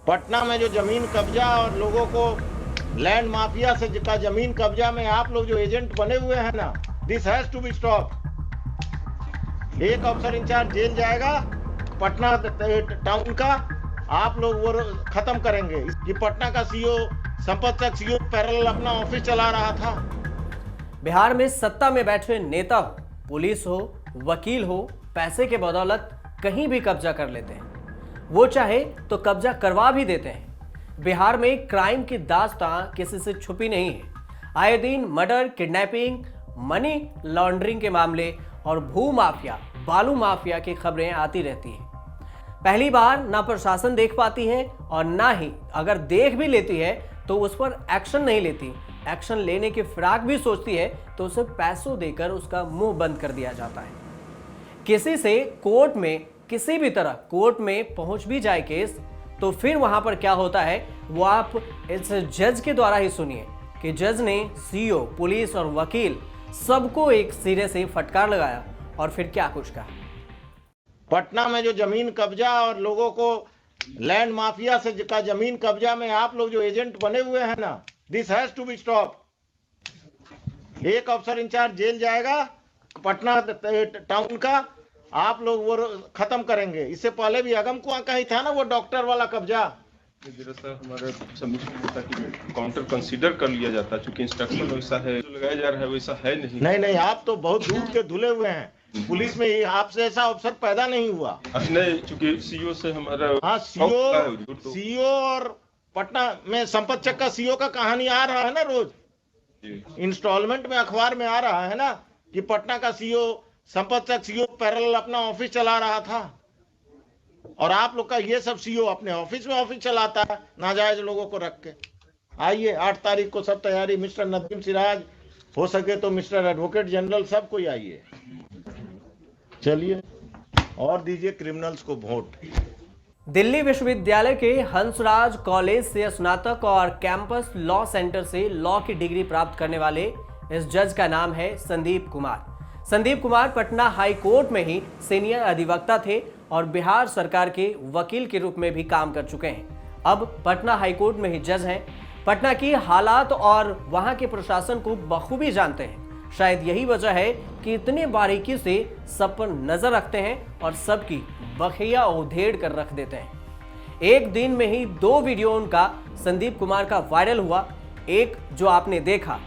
पटना में जो जमीन कब्जा और लोगों को लैंड माफिया से का जमीन कब्जा में आप लोग जो एजेंट बने हुए हैं ना, this has to be stop. एक अफसर इंचार्ज जेल जाएगा पटना टाउन का, आप लोग वो खत्म करेंगे कि पटना का सीओ संपत तक सीओ पैरेलल अपना ऑफिस चला रहा था। बिहार में सत्ता में बैठे नेता हो, पुलिस हो, वकील हो, पैसे के बदौलत कहीं भी कब्जा कर लेते हैं। वो चाहे तो कब्जा करवा भी देते हैं। बिहार में क्राइम की दास्तां किसी से छुपी नहीं है। आए दिन मर्डर, किडनैपिंग, मनी लॉन्ड्रिंग के मामले और भू माफिया, बालू माफिया की खबरें आती रहती हैं। पहली बार ना प्रशासन देख पाती है और ना ही अगर देख भी लेती है तो उस पर एक्शन नहीं लेती। एक्शन लेने की फिराक भी सोचती है तो उसे पैसों देकर उसका मुंह बंद कर दिया जाता है। किसी से कोर्ट में किसी भी तरह कोर्ट में पहुंच भी जाए केस तो फिर वहां पर क्या होता है वो आप इस जज के द्वारा ही सुनिए कि जज ने सीओ, पुलिस और वकील सबको एक सिरे से फटकार लगाया और फिर क्या कुछ कहा। पटना में जो जमीन कब्जा और लोगों को लैंड माफिया से का जमीन कब्जा में आप लोग जो एजेंट बने हुए हैं ना, this has to be stop. एक अफसर इंचार्ज जेल जाएगा पटना टाउन का, आप लोग वो खत्म करेंगे। इससे पहले भी अगम कुआं का ही था ना वो डॉक्टर वाला कब्जा। दरअसल हमारे सबमिशन काउंटर कंसीडर कर लिया जाता, चूंकि इंस्ट्रक्शन वैसा है, जो लगाया जा रहा है वैसा है नहीं। नहीं, आप तो बहुत दूध के धुले हुए हैं। पुलिस में ही आपसे ऐसा अफसर पैदा नहीं हुआ। नहीं, चूंकि सीओ से हमारा सीओ और पटना में संपत चक का सीओ का कहानी आ रहा है ना, रोज इंस्टॉलमेंट में अखबार में आ रहा है ना कि पटना का सीओ संपत तक सीओ पैरेलल अपना ऑफिस चला रहा था। और आप लोग का ये सब सीओ अपने ऑफिस में ऑफिस चलाता है नाजायज लोगों को रख के। आइए 8 तारीख को सब तैयारी, मिस्टर नदीम सिराज, हो सके तो मिस्टर एडवोकेट जनरल, सब कोई आइए। चलिए और दीजिए क्रिमिनल्स को वोट। दिल्ली विश्वविद्यालय के हंसराज कॉलेज से स्नातक और कैंपस लॉ सेंटर से लॉ की डिग्री प्राप्त करने वाले इस जज का नाम है संदीप कुमार। संदीप कुमार पटना हाई कोर्ट में ही सीनियर अधिवक्ता थे और बिहार सरकार के वकील के रूप में भी काम कर चुके हैं। अब पटना हाई कोर्ट में ही जज हैं। पटना की हालात और वहां के प्रशासन को बखूबी जानते हैं। शायद यही वजह है कि इतने बारीकी से सब पर नजर रखते हैं और सबकी बखिया उधेड़ कर रख देते हैं। एक दिन में ही 2 वीडियो उनका संदीप कुमार का वायरल हुआ। एक जो आपने देखा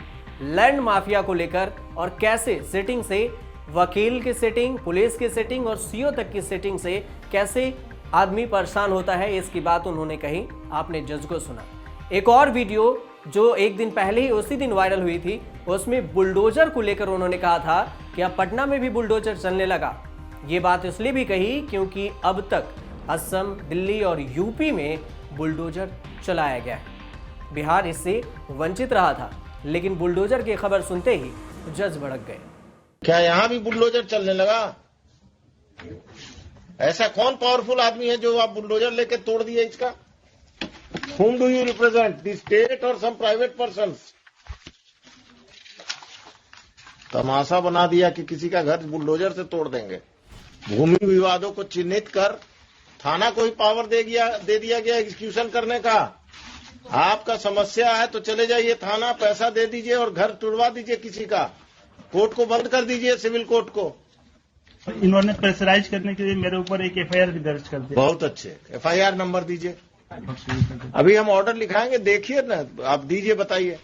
लैंड माफिया को लेकर और कैसे सेटिंग से, वकील की सेटिंग, पुलिस की सेटिंग और सीओ तक की सेटिंग से कैसे आदमी परेशान होता है, इसकी बात उन्होंने कही। आपने जज को सुना। एक और वीडियो जो एक दिन पहले ही उसी दिन वायरल हुई थी, उसमें बुलडोजर को लेकर उन्होंने कहा था कि अब पटना में भी बुलडोजर चलने लगा। ये बात इसलिए भी कही क्योंकि अब तक असम, दिल्ली और यूपी में बुलडोजर चलाया गया है। बिहार इससे वंचित रहा था, लेकिन बुलडोजर की खबर सुनते ही जज भड़क गए। क्या यहां भी बुलडोजर चलने लगा? ऐसा कौन पावरफुल आदमी है जो आप बुलडोजर लेके तोड़ दिए इसका? Whom do you represent? The state or some private persons? तमाशा बना दिया कि किसी का घर बुलडोजर से तोड़ देंगे। भूमि विवादों को चिन्हित कर थाना को ही पावर दे दिया गया एग्जीक्यूशन करने का। आपका समस्या है तो चले जाइए थाना, पैसा दे दीजिए और घर तुड़वा दीजिए किसी का। कोर्ट को बंद कर दीजिए, सिविल कोर्ट को। इन्होंने प्रेशराइज करने के लिए मेरे ऊपर एक एफआईआर भी दर्ज कर दिया। बहुत अच्छे, एफआईआर नंबर दीजिए। अभी हम ऑर्डर लिखाएंगे, देखिए ना, आप दीजिए, बताइए।